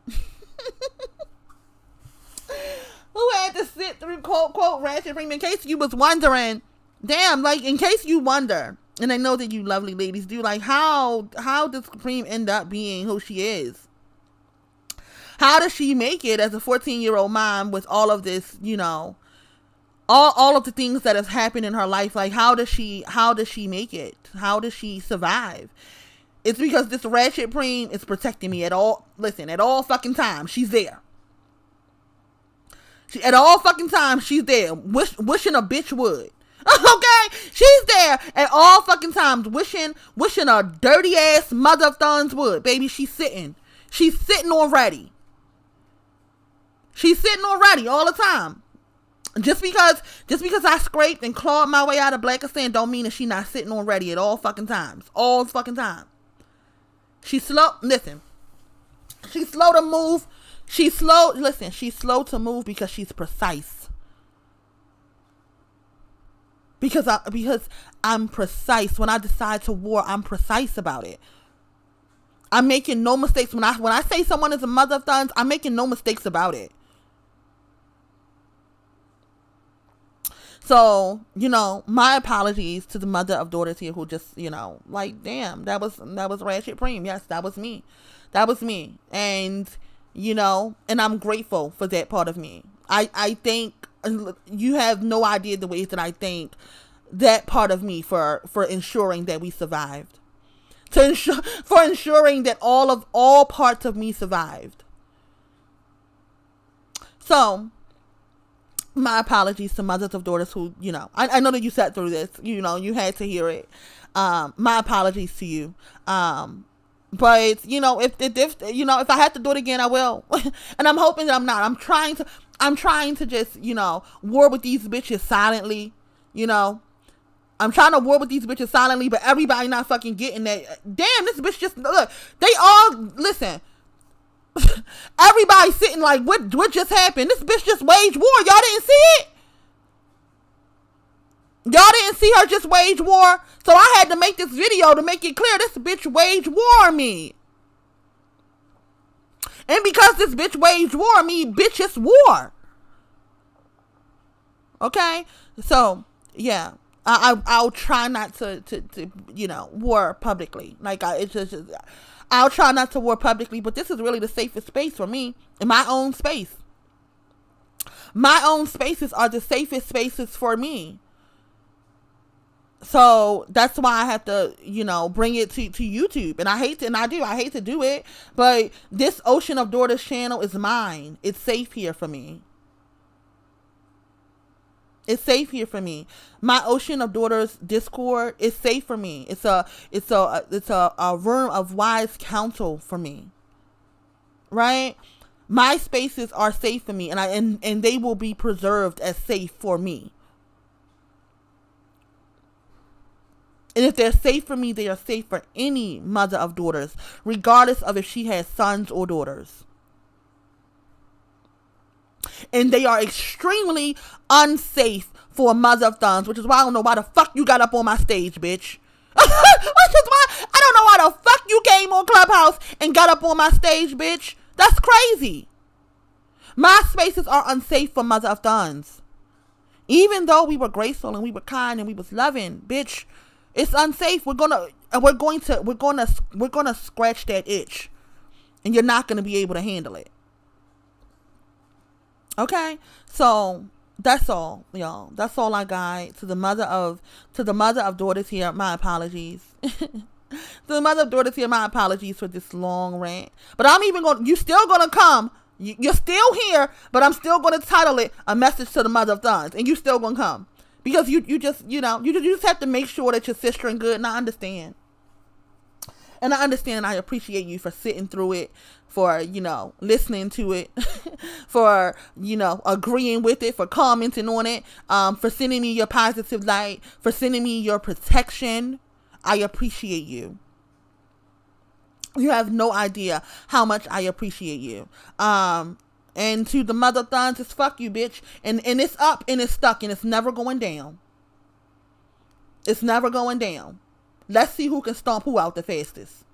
Who had to sit through, quote, quote, ratchet Preem. In case you was wondering, damn, like, in case you wonder, and I know that you lovely ladies do, like, how does Preem end up being who she is? How does she make it as a 14-year-old mom with all of this, you know, all of the things that has happened in her life? Like, how does she make it? How does she survive? It's because this ratchet Preem is protecting me at all fucking times. She's there. At all fucking times, she's there. Wishing a bitch would. Okay? She's there at all fucking times. Wishing a dirty ass Mother of Thunnzz would. Baby, she's sitting. She's sitting already. She's sitting already all the time. Just because I scraped and clawed my way out of Blackistan don't mean that she's not sitting already at all fucking times. All fucking time. She's slow. Listen. She's slow to move. She's slow to move because she's precise. Because I'm precise. When I decide to war, I'm precise about it. I'm making no mistakes. When I say someone is a Mother of Thunnzz, I'm making no mistakes about it. So, you know, my apologies to the mother of daughters here who just, you know, like, damn, that was ratchet Preem. Yes, that was me. And, you know, and I'm grateful for that part of me. I think you have no idea the ways that I thank that part of me for ensuring that we survived. For ensuring that all parts of me survived. So, my apologies to mothers of daughters who, you know, I know that you sat through this, you know, you had to hear it. My apologies to you. But, you know, if I have to do it again, I will. And I'm hoping that I'm not. I'm trying to just, you know, war with these bitches silently, you know. I'm trying to war with these bitches silently, but everybody not fucking getting that. Damn, this bitch just, look, they all, listen. Everybody sitting like, what just happened? This bitch just waged war. Y'all didn't see it? Y'all didn't see her just wage war? So I had to make this video to make it clear this bitch waged war on me. And because this bitch waged war on me, bitch, it's war. Okay? So, yeah. I'll try not to you know, war publicly. Like, I'll try not to war publicly, but this is really the safest space for me, in my own space. My own spaces are the safest spaces for me. So that's why I have to, you know, bring it to YouTube. And I hate to do it, but this Ocean of Daughters channel is mine. It's safe here for me. It's safe here for me. My Ocean of Daughters Discord is safe for me. It's a room of wise counsel for me. Right? My spaces are safe for me, and they will be preserved as safe for me. And if they're safe for me, they are safe for any mother of daughters, regardless of if she has sons or daughters. And they are extremely unsafe for a Mother of Thunnzz, which is why I don't know why the fuck you got up on my stage, bitch. Which is why I don't know why the fuck you came on Clubhouse and got up on my stage, bitch. That's crazy. My spaces are unsafe for Mother of Thunnzz. Even though we were graceful and we were kind and we was loving, bitch, it's unsafe. We're gonna scratch that itch, and you're not gonna be able to handle it. Okay, so that's all, y'all. That's all I got. To the mother of daughters here, my apologies. To the mother of daughters here, my apologies for this long rant. But you still gonna come. You're still here, but I'm still gonna title it A Message to the Mother of Thunnzz, and you still gonna come. Because you just have to make sure that your sister and good, and I understand. And I understand and I appreciate you for sitting through it, for, listening to it, for, agreeing with it, for commenting on it, for sending me your positive light, for sending me your protection. I appreciate you. You have no idea how much I appreciate you. And to the Mother of Thunnzz, it's fuck you, bitch. And it's up and it's stuck and it's never going down. It's never going down. Let's see who can stomp who out the fastest.